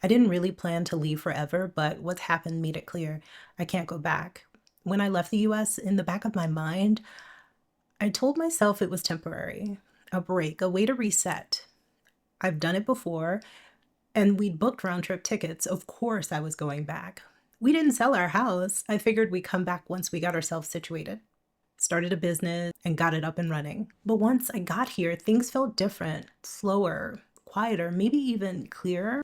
I didn't really plan to leave forever, but what's happened made it clear I can't go back. When I left the US, in the back of my mind, I told myself it was temporary, a break, a way to reset. I've done it before, and we'd booked round trip tickets. Of course, I was going back. We didn't sell our house. I figured we'd come back once we got ourselves situated. Started a business and got it up and running. But once I got here, things felt different, slower, quieter, maybe even clearer.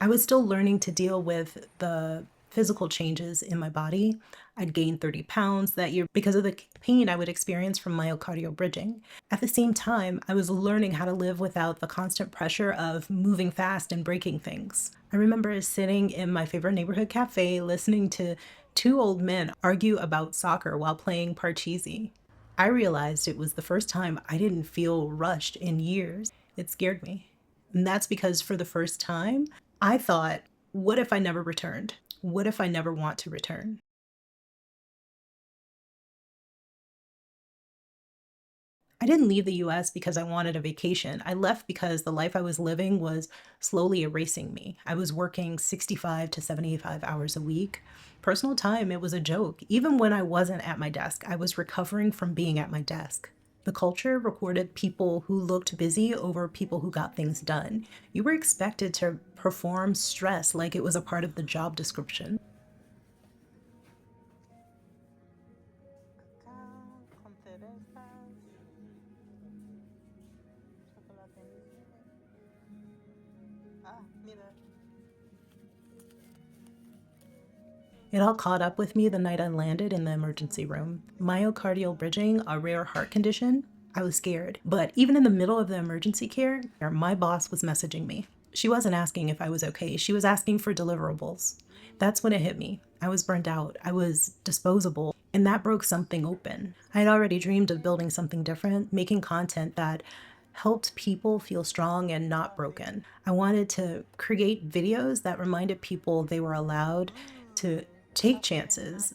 I was still learning to deal with the physical changes in my body. I'd gained 30 pounds that year because of the pain I would experience from myocardial bridging. At the same time, I was learning how to live without the constant pressure of moving fast and breaking things. I remember sitting in my favorite neighborhood cafe listening to two old men argue about soccer while playing Parcheesi. I realized it was the first time I didn't feel rushed in years. It scared me. And that's because for the first time, I thought, what if I never returned? What if I never want to return? I didn't leave the US because I wanted a vacation. I left because the life I was living was slowly erasing me. I was working 65 to 75 hours a week. Personal time, it was a joke. Even when I wasn't at my desk, I was recovering from being at my desk. The culture recorded people who looked busy over people who got things done. You were expected to perform stress like it was a part of the job description. Acá con cerezas, chocolate nieve. Ah, mira. It all caught up with me the night I landed in the emergency room. Myocardial bridging, a rare heart condition. I was scared. But even in the middle of the emergency care, my boss was messaging me. She wasn't asking if I was okay, she was asking for deliverables. That's when it hit me. I was burned out. I was disposable. And that broke something open. I had already dreamed of building something different, making content that helped people feel strong and not broken. I wanted to create videos that reminded people they were allowed to take chances,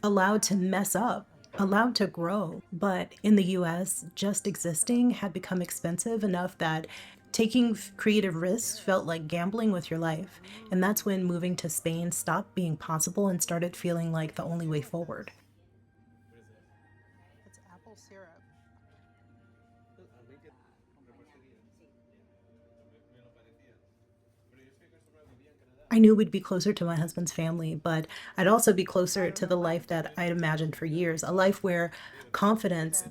allowed to mess up, allowed to grow. But in the US, just existing had become expensive enough that taking creative risks felt like gambling with your life. And that's when moving to Spain stopped being possible and started feeling like the only way forward. It's apple syrup. I knew we'd be closer to my husband's family, but I'd also be closer to the life that I'd imagined for years, a life where confidence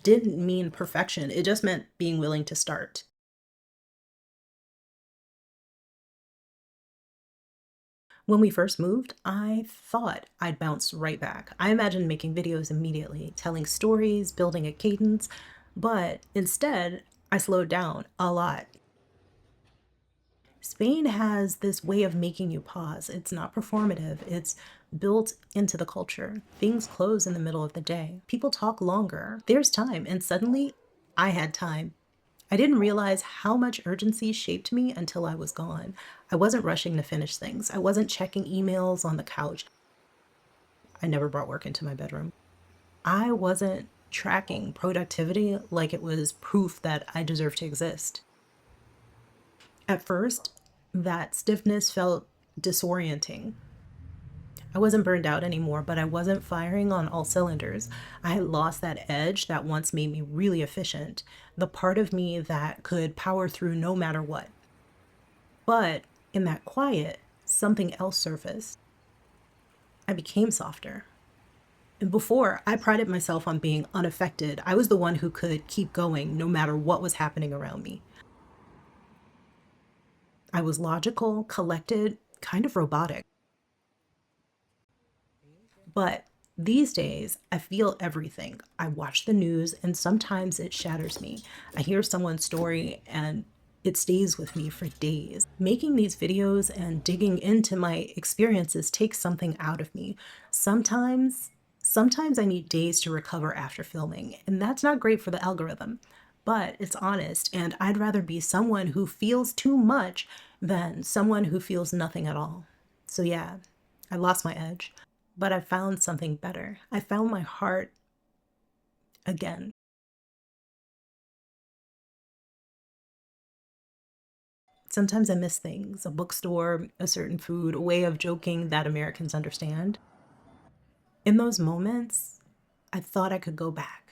didn't mean perfection. It just meant being willing to start. When we first moved, I thought I'd bounce right back. I imagined making videos immediately, telling stories, building a cadence, but instead, I slowed down a lot. Spain has this way of making you pause. It's not performative, it's built into the culture. Things close in the middle of the day. People talk longer. There's time. And suddenly, I had time. I didn't realize how much urgency shaped me until I was gone. I wasn't rushing to finish things. I wasn't checking emails on the couch. I never brought work into my bedroom. I wasn't tracking productivity like it was proof that I deserve to exist. At first, that stiffness felt disorienting. I wasn't burned out anymore, but I wasn't firing on all cylinders. I had lost that edge that once made me really efficient, the part of me that could power through no matter what. But in that quiet, something else surfaced. I became softer. And before, I prided myself on being unaffected. I was the one who could keep going no matter what was happening around me. I was logical, collected, kind of robotic. But these days, I feel everything. I watch the news and sometimes it shatters me. I hear someone's story and it stays with me for days. Making these videos and digging into my experiences takes something out of me. Sometimes, sometimes I need days to recover after filming, and that's not great for the algorithm. But it's honest, and I'd rather be someone who feels too much than someone who feels nothing at all. So yeah, I lost my edge, but I found something better. I found my heart again. Sometimes I miss things, a bookstore, a certain food, a way of joking that Americans understand. In those moments, I thought I could go back,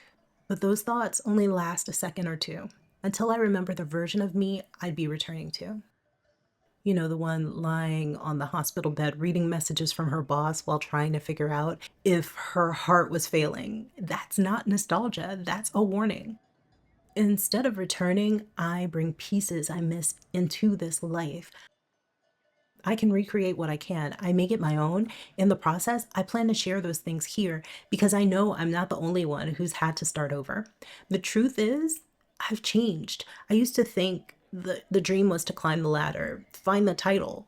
but those thoughts only last a second or two until I remember the version of me I'd be returning to. You know, the one lying on the hospital bed reading messages from her boss while trying to figure out if her heart was failing. That's not nostalgia, that's a warning. Instead of returning, I bring pieces I miss into this life. I can recreate what I can. I make it my own. In the process, I plan to share those things here because I know I'm not the only one who's had to start over. The truth is, I've changed. I used to think the dream was to climb the ladder, find the title,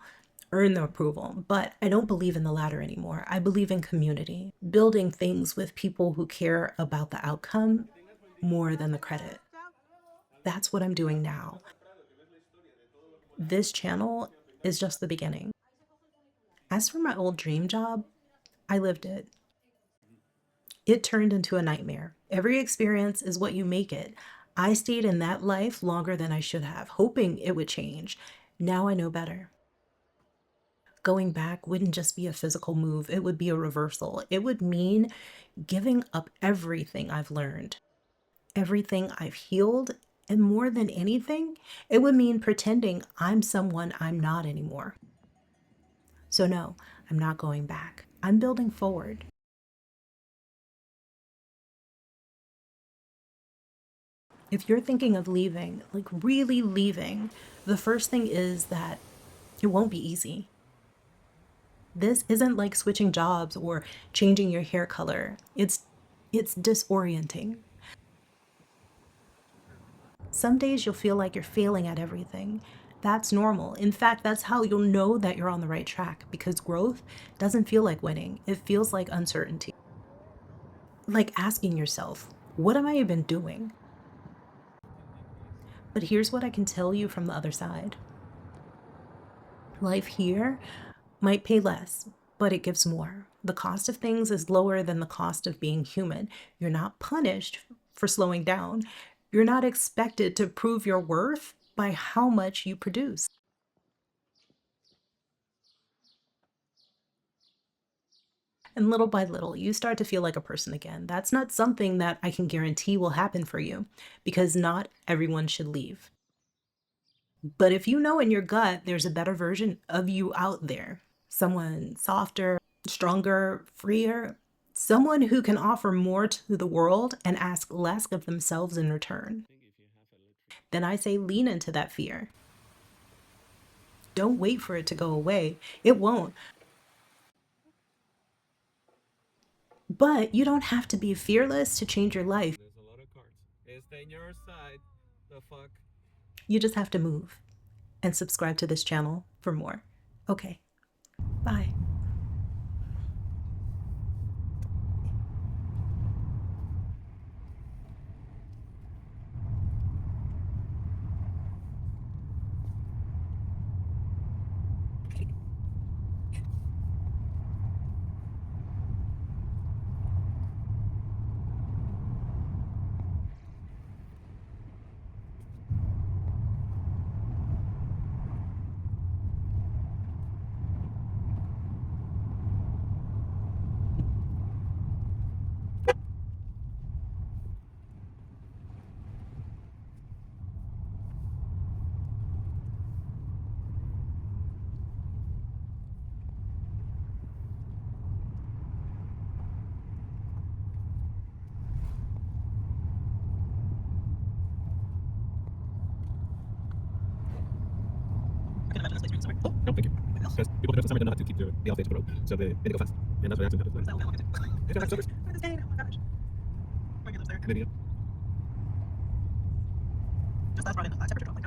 earn the approval, but I don't believe in the ladder anymore. I believe in community, building things with people who care about the outcome more than the credit. That's what I'm doing now. This channel is just the beginning. As for my old dream job, I lived it. It turned into a nightmare. Every experience is what you make it. I stayed in that life longer than I should have, hoping it would change. Now I know better. Going back wouldn't just be a physical move, it would be a reversal. It would mean giving up everything I've learned, everything I've healed, and more than anything, it would mean pretending I'm someone I'm not anymore. So, no, I'm not going back. I'm building forward. If you're thinking of leaving, like really leaving, the first thing is that it won't be easy. This isn't like switching jobs or changing your hair color. It's disorienting. Some days you'll feel like you're failing at everything. That's normal. In fact, that's how you'll know that you're on the right track because growth doesn't feel like winning. It feels like uncertainty. Like asking yourself, what am I even doing? But here's what I can tell you from the other side. Life here might pay less, but it gives more. The cost of things is lower than the cost of being human. You're not punished for slowing down. You're not expected to prove your worth by how much you produce. And little by little, you start to feel like a person again. That's not something that I can guarantee will happen for you because not everyone should leave. But if you know in your gut there's a better version of you out there, someone softer, stronger, freer, someone who can offer more to the world and ask less of themselves in return, then I say lean into that fear. Don't wait for it to go away. It won't. But you don't have to be fearless to change your life. There's a lot of cards. Stay on your side. The fuck? You just have to move and subscribe to this channel for more. Okay, bye. No, thank you. Because people in summer don't know how to keep the elevator to the road, so they go fast, and that's what happens. It's not service. And then, Just that's brought in a temperature drop.